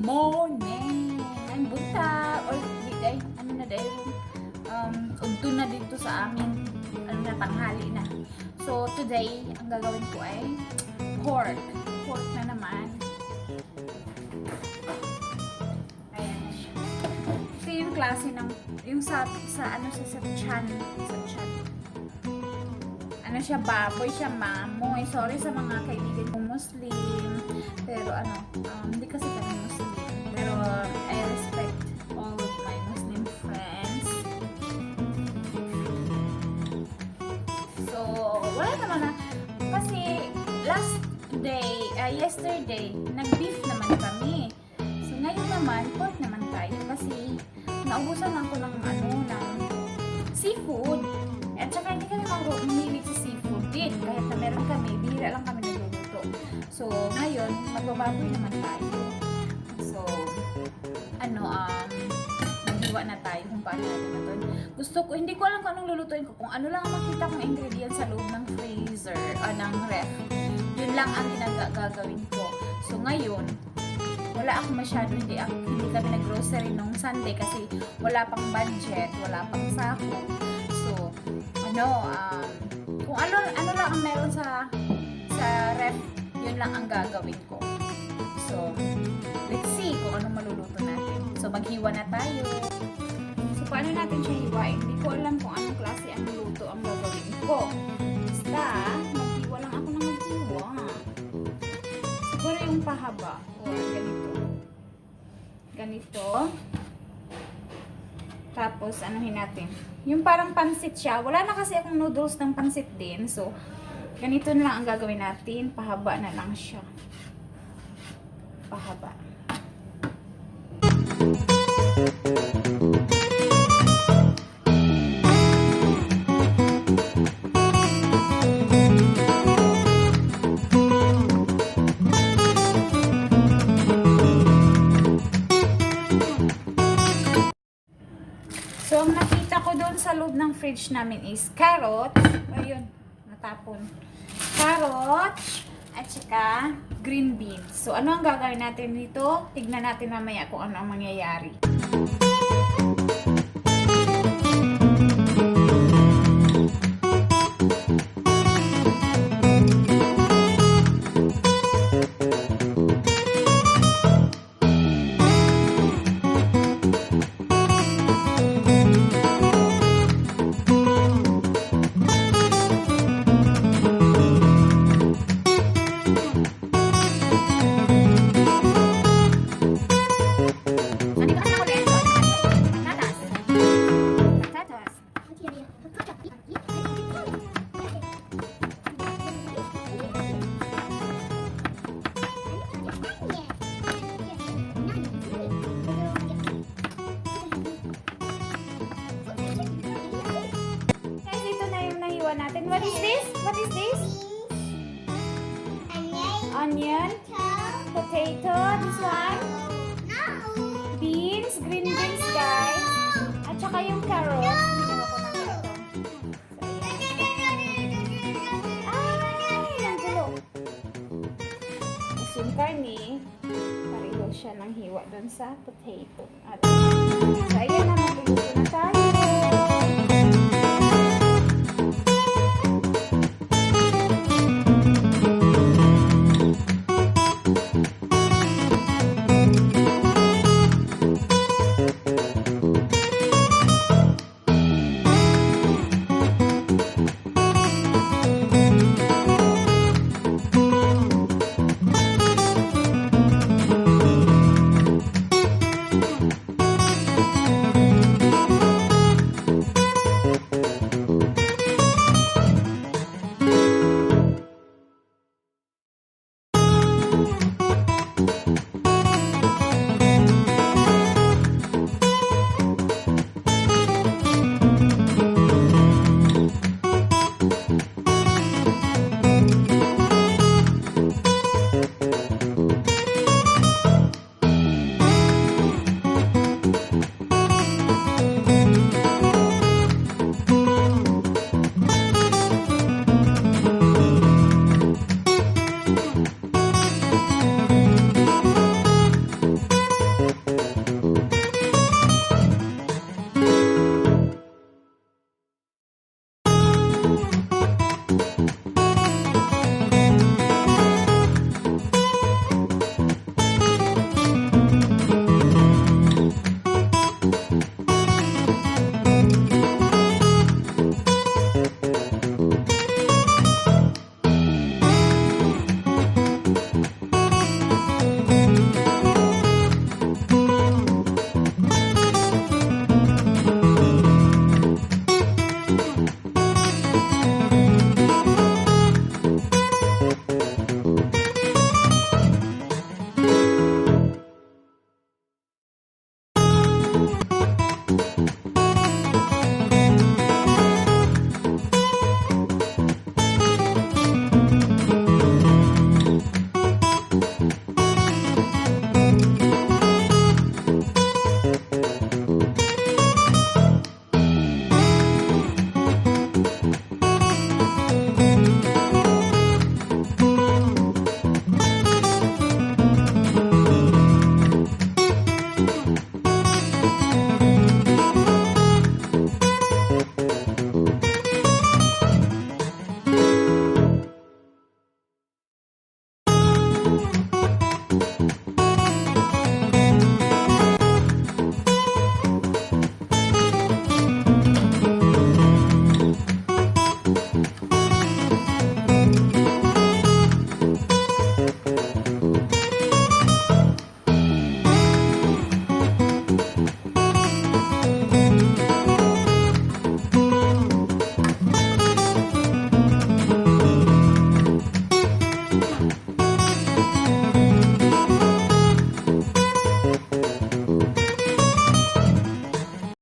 morning! Ang bunta! Or, day, ano na dahil, unto na dito sa amin. Ano na, tanghali na. So, today, ang gagawin ko ay pork. Pork na naman. Ayan na siya. Ito yung klase ng, yung sa ano siya, sa chan. Sa chan. Ano siya, baboy siya, mamoy. Sorry sa mga kaibigan kong Muslim. Pero ano, hindi kasi kami Muslim. Pero I respect all of my Muslim friends. So, wala naman na. Kasi yesterday, nag-beef naman kami. So, ngayon naman, pork naman tayo. Kasi, naubusan ako ng seafood. At saka hindi kami mahilig sa seafood din. Kahit na meron kami, bihira lang kami nagluluto. So, ngayon, magbababoy naman tayo. So, maghiwa na tayo kung paano natin ito. Gusto ko, hindi ko alam kung anong lulutuin ko. Kung ano lang ang makita kong ingredients sa loob ng freezer, ng ref. Yun lang ang gagawin ko. So, ngayon, wala ako masyado, hindi kami nag-grocery nung Sunday kasi wala pang budget, wala pang sako. So, kung ano lang ang meron sa ref, yun lang ang gagawin ko. So, let's see kung anong maluluto natin. So, maghiwa na tayo. So, paano natin siya hiwain? Hindi ko alam kung anong klase ang luto ang gagawin ko. Basta, maghiwa lang ako ng maghiwa. Siguro yung pahaba or ganito. Ganito. Tapos, anuhin natin. Yung parang pansit siya. Wala na kasi akong noodles ng pansit din. So, ganito na lang ang gagawin natin. Pahaba na lang siya. Pahaba. So, ang nakita ko doon sa loob ng fridge namin is carrots. Ayun, natapon. Carrots at saka green beans. So, ano ang gagawin natin dito? Tignan natin mamaya kung ano ang mangyayari. Natin. What is this? What is this? Onion. Potato. This one? Beans. Green beans, guys. At saka yung carrot. Ay, ang gulo. Tapos yung karne, pareho siya ng hiwa dun sa potato. At so, ayan na, magluluto na tayo.